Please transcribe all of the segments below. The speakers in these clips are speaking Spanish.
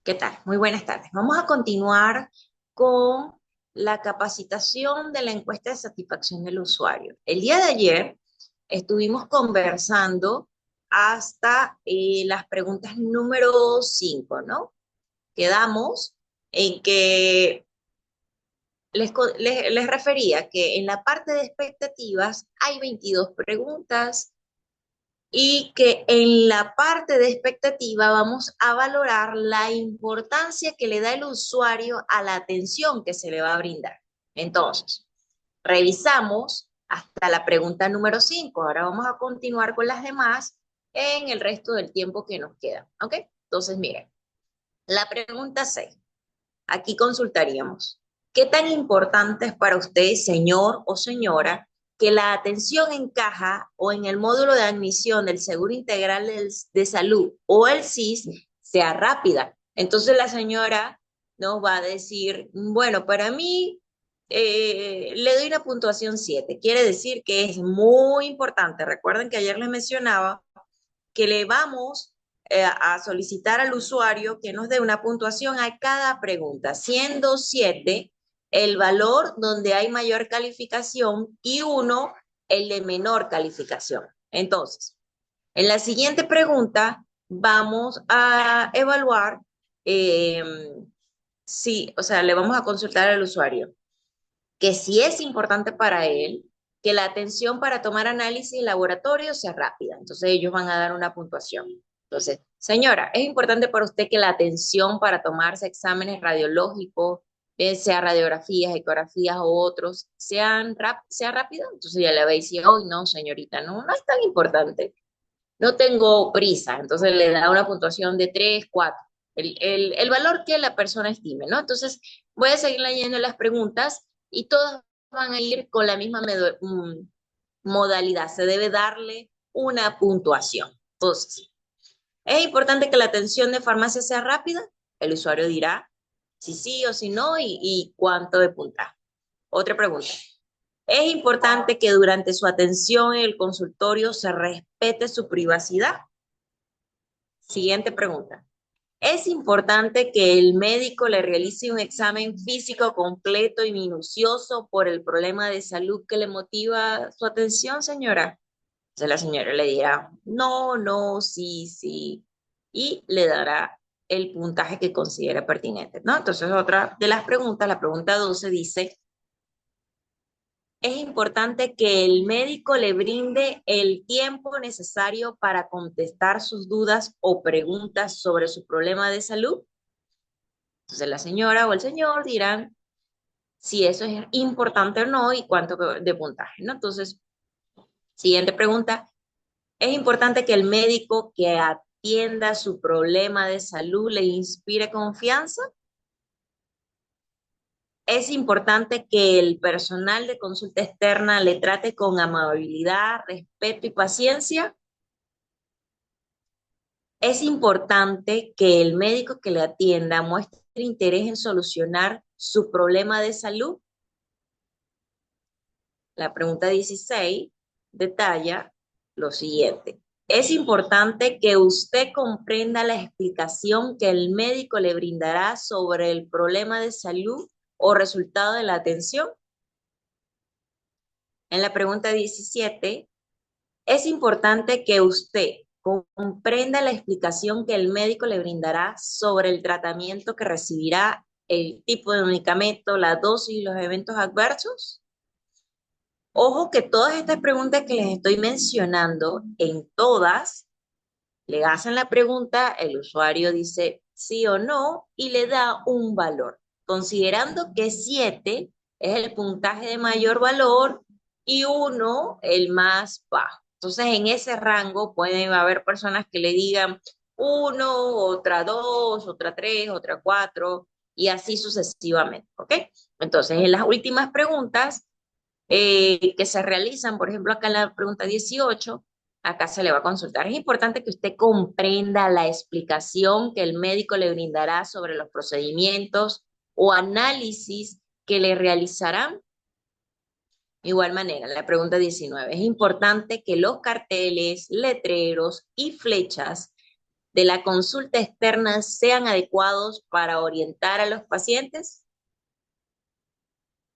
¿Qué tal? Muy buenas tardes. Vamos a continuar con la capacitación de la encuesta de satisfacción del usuario. El día de ayer estuvimos conversando hasta las preguntas número 5, ¿no? Quedamos en que les refería que en la parte de expectativas hay 22 preguntas, y que en la parte de expectativa vamos a valorar la importancia que le da el usuario a la atención que se le va a brindar. Entonces, revisamos hasta la pregunta número 5. Ahora vamos a continuar con las demás en el resto del tiempo que nos queda. ¿Ok? Entonces, miren, la pregunta 6. Aquí consultaríamos, ¿qué tan importante es para usted, señor o señora, que la atención en caja o en el módulo de admisión del Seguro Integral de Salud o el SIS sea rápida? Entonces la señora nos va a decir, bueno, para mí le doy una puntuación 7. Quiere decir que es muy importante. Recuerden que ayer les mencionaba que le vamos a solicitar al usuario que nos dé una puntuación a cada pregunta, siendo 7 el valor donde hay mayor calificación y 1 el de menor calificación. Entonces, en la siguiente pregunta vamos a evaluar eh, si, o sea, le vamos a consultar al usuario que si es importante para él que la atención para tomar análisis en laboratorio sea rápida. Entonces ellos van a dar una puntuación. Entonces, señora, ¿es importante para usted que la atención para tomarse exámenes radiológicos, sea radiografías, ecografías o otros, sea rápida? Entonces ya le va a decir, hoy no, señorita, no, no es tan importante. No tengo prisa. Entonces le da una puntuación de 3, 4. El valor que la persona estime, ¿no? Entonces voy a seguir leyendo las preguntas y todas van a ir con la misma modalidad. Se debe darle una puntuación. Entonces, ¿es importante que la atención de farmacia sea rápida? El usuario dirá si sí o si no y cuánto de puntaje. Otra pregunta. ¿Es importante que durante su atención en el consultorio se respete su privacidad? Siguiente pregunta. ¿Es importante que el médico le realice un examen físico completo y minucioso por el problema de salud que le motiva su atención, señora? Entonces la señora le dirá, no, no, sí, sí, y le dará el puntaje que considera pertinente, ¿no? Entonces otra de las preguntas, la pregunta 12 dice, es importante que el médico le brinde el tiempo necesario para contestar sus dudas o preguntas sobre su problema de salud. Entonces la señora o el señor dirán si eso es importante o no y cuánto de puntaje, ¿no? Entonces, siguiente pregunta. ¿Es importante que el médico que atienda su problema de salud le inspire confianza? ¿Es importante que el personal de consulta externa le trate con amabilidad, respeto y paciencia? Es importante que el médico que le atienda muestre interés en solucionar su problema de salud. La pregunta 16 detalla lo siguiente. Es importante que usted comprenda la explicación que el médico le brindará sobre el problema de salud o resultado de la atención. En la pregunta 17, es importante que usted comprenda la explicación que el médico le brindará sobre el tratamiento que recibirá, el tipo de medicamento, la dosis y los eventos adversos. Ojo que todas estas preguntas que les estoy mencionando, en todas, le hacen la pregunta, el usuario dice sí o no y le da un valor, considerando que 7 es el puntaje de mayor valor y 1 el más bajo. Entonces, en ese rango pueden haber personas que le digan 1, otra 2, otra 3, otra 4 y así sucesivamente, ¿ok? Entonces, en las últimas preguntas que se realizan, por ejemplo, acá en la pregunta 18, acá se le va a consultar. Es importante que usted comprenda la explicación que el médico le brindará sobre los procedimientos o análisis que le realizarán. De igual manera, la pregunta 19, es importante que los carteles, letreros y flechas de la consulta externa sean adecuados para orientar a los pacientes?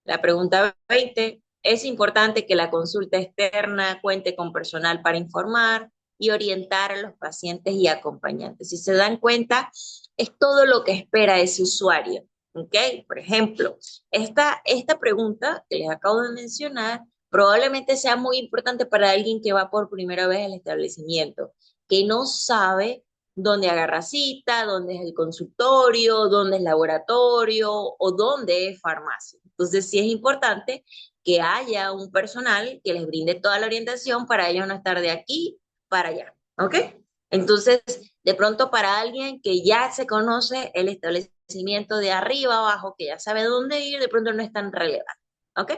La pregunta 20, ¿es importante que la consulta externa cuente con personal para informar y orientar a los pacientes y acompañantes? Si se dan cuenta, es todo lo que espera ese usuario. ¿Ok? Por ejemplo, esta pregunta que les acabo de mencionar probablemente sea muy importante para alguien que va por primera vez al establecimiento, que no sabe dónde agarra cita, dónde es el consultorio, dónde es laboratorio o dónde es farmacia. Entonces sí es importante que haya un personal que les brinde toda la orientación para ellos no estar de aquí para allá, ¿ok? Entonces, de pronto para alguien que ya se conoce el establecimiento de arriba abajo, que ya sabe dónde ir, de pronto no es tan relevante, ¿ok?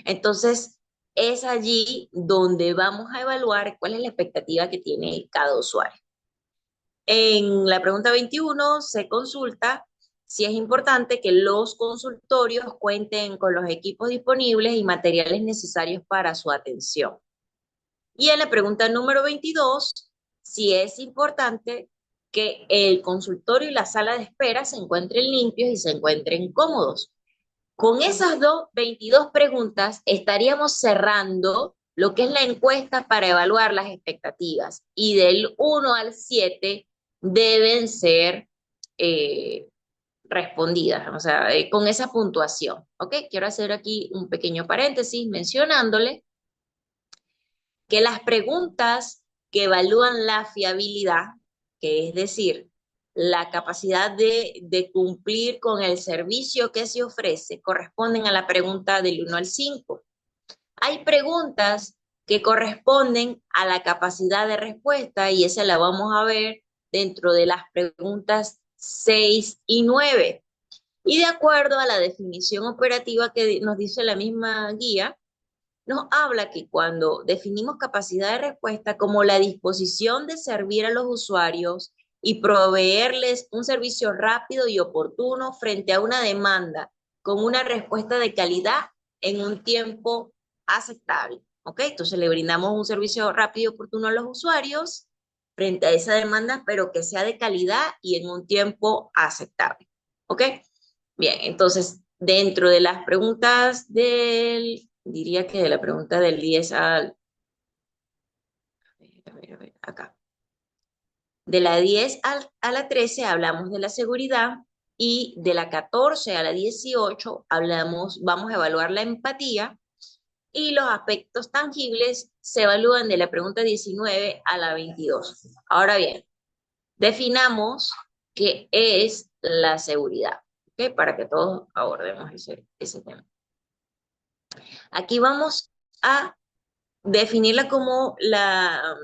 Entonces, es allí donde vamos a evaluar cuál es la expectativa que tiene cada usuario. En la pregunta 21 se consulta si es importante que los consultorios cuenten con los equipos disponibles y materiales necesarios para su atención. Y en la pregunta número 22, si es importante que el consultorio y la sala de espera se encuentren limpios y se encuentren cómodos. Con esas 22 preguntas estaríamos cerrando lo que es la encuesta para evaluar las expectativas. Y del 1 al 7 deben ser eh, respondidas, o sea, con esa puntuación. ¿Ok? Quiero hacer aquí un pequeño paréntesis mencionándole que las preguntas que evalúan la fiabilidad, que es decir, la capacidad de cumplir con el servicio que se ofrece, corresponden a la pregunta del 1 al 5. Hay preguntas que corresponden a la capacidad de respuesta y esa la vamos a ver dentro de las preguntas 6 y 9. Y de acuerdo a la definición operativa que nos dice la misma guía, nos habla que cuando definimos capacidad de respuesta como la disposición de servir a los usuarios y proveerles un servicio rápido y oportuno frente a una demanda con una respuesta de calidad en un tiempo aceptable. ¿Ok? Entonces le brindamos un servicio rápido y oportuno a los usuarios frente a esa demanda, pero que sea de calidad y en un tiempo aceptable. ¿Ok? Bien, entonces, dentro de las preguntas diría que de la pregunta del 10 al, a ver, acá. De la 10 a la 13 hablamos de la seguridad y de la 14 a la 18 vamos a evaluar la empatía y los aspectos tangibles se evalúan de la pregunta 19 a la 22. Ahora bien, definamos qué es la seguridad, ¿ok? Para que todos abordemos ese tema. Aquí vamos a definirla como la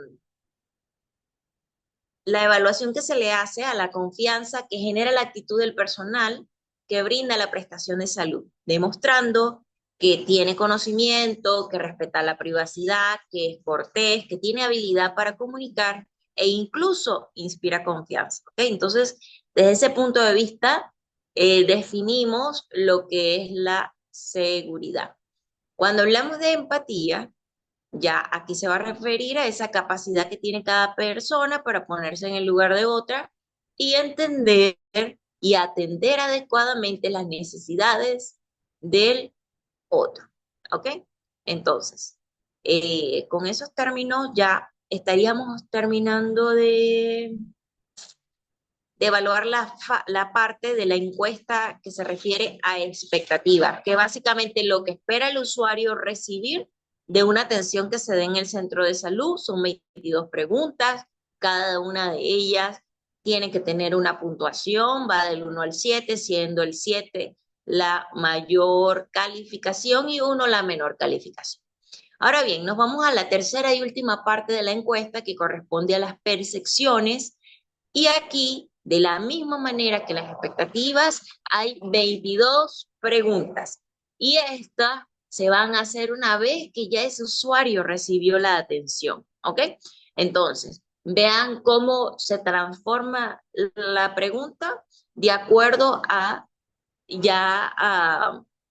evaluación que se le hace a la confianza que genera la actitud del personal que brinda la prestación de salud, demostrando que tiene conocimiento, que respeta la privacidad, que es cortés, que tiene habilidad para comunicar e incluso inspira confianza. ¿Okay? Entonces, desde ese punto de vista, definimos lo que es la seguridad. Cuando hablamos de empatía, ya aquí se va a referir a esa capacidad que tiene cada persona para ponerse en el lugar de otra y entender y atender adecuadamente las necesidades del otro. ¿Ok? Entonces, con esos términos ya estaríamos terminando de evaluar la parte de la encuesta que se refiere a expectativas, que básicamente lo que espera el usuario recibir de una atención que se dé en el centro de salud. Son 22 preguntas, cada una de ellas tiene que tener una puntuación, va del 1 al 7, siendo el 7 la mayor calificación y 1 la menor calificación. Ahora bien, nos vamos a la tercera y última parte de la encuesta que corresponde a las percepciones y aquí, de la misma manera que las expectativas, hay 22 preguntas. Y estas se van a hacer una vez que ya ese usuario recibió la atención. ¿Ok? Entonces, vean cómo se transforma la pregunta de acuerdo a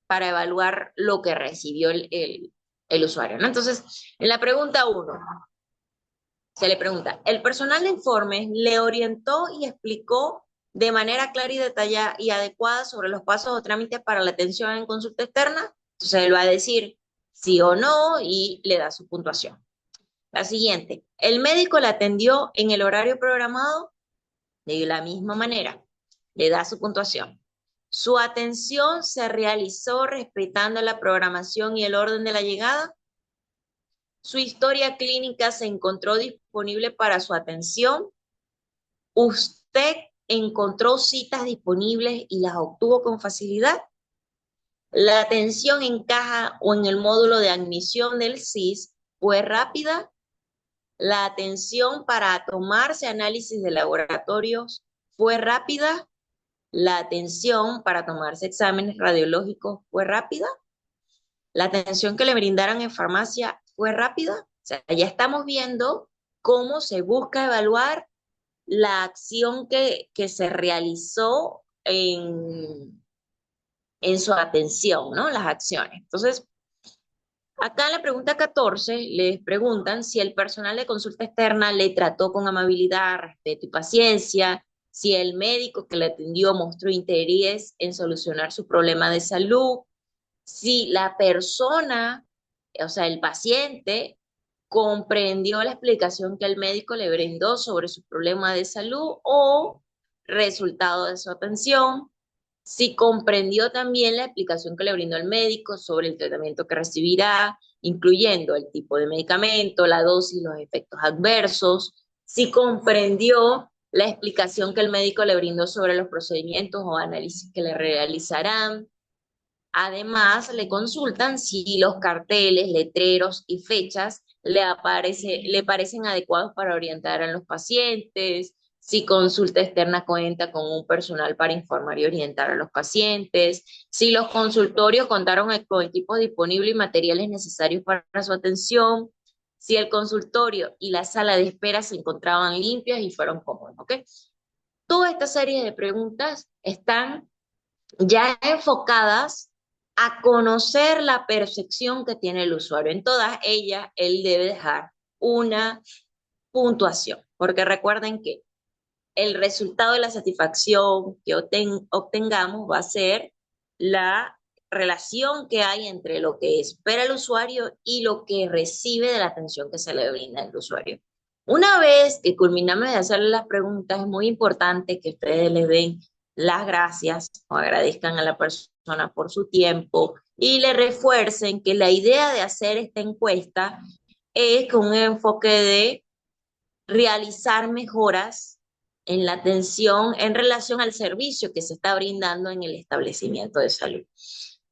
para evaluar lo que recibió el usuario, ¿no? Entonces, en la pregunta 1, Se le pregunta, ¿el personal de informes le orientó y explicó de manera clara y detallada y adecuada sobre los pasos o trámites para la atención en consulta externa? Entonces él va a decir sí o no y le da su puntuación. La siguiente, ¿el médico la atendió en el horario programado? De la misma manera, le da su puntuación. ¿Su atención se realizó respetando la programación y el orden de la llegada? ¿Su historia clínica se encontró disponible para su atención? ¿Usted encontró citas disponibles y las obtuvo con facilidad? ¿La atención en caja o en el módulo de admisión del SIS fue rápida? ¿La atención para tomarse análisis de laboratorios fue rápida? ¿La atención para tomarse exámenes radiológicos fue rápida? ¿La atención que le brindaron en farmacia fue rápida? O sea, ya estamos viendo cómo se busca evaluar la acción que se realizó en su atención, ¿no? Las acciones. Entonces, acá en la pregunta 14 les preguntan si el personal de consulta externa le trató con amabilidad, respeto y paciencia, si el médico que le atendió mostró interés en solucionar su problema de salud, si la persona, o sea, el paciente, comprendió la explicación que el médico le brindó sobre su problema de salud o resultado de su atención, si comprendió también la explicación que le brindó el médico sobre el tratamiento que recibirá, incluyendo el tipo de medicamento, la dosis, los efectos adversos, si comprendió la explicación que el médico le brindó sobre los procedimientos o análisis que le realizarán. Además, le consultan si los carteles, letreros y fechas le parecen adecuados para orientar a los pacientes, si consulta externa cuenta con un personal para informar y orientar a los pacientes, si los consultorios contaron con equipos disponibles y materiales necesarios para su atención, si el consultorio y la sala de espera se encontraban limpias y fueron cómodos, ¿ok? Toda esta serie de preguntas están ya enfocadas a conocer la percepción que tiene el usuario. En todas ellas, él debe dejar una puntuación, porque recuerden que el resultado de la satisfacción que obtengamos va a ser la relación que hay entre lo que espera el usuario y lo que recibe de la atención que se le brinda al usuario. Una vez que culminamos de hacerle las preguntas, es muy importante que ustedes le den las gracias o agradezcan a la persona por su tiempo y le refuercen que la idea de hacer esta encuesta es con un enfoque de realizar mejoras en la atención en relación al servicio que se está brindando en el establecimiento de salud.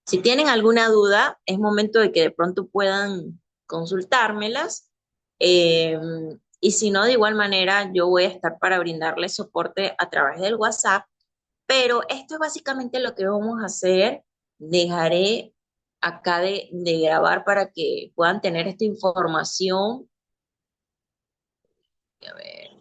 Si tienen alguna duda, es momento de que de pronto puedan consultármelas. eh, y si no, de igual manera, yo voy a estar para brindarles soporte a través del WhatsApp. Pero esto es básicamente lo que vamos a hacer. Dejaré acá de grabar para que puedan tener esta información. A ver.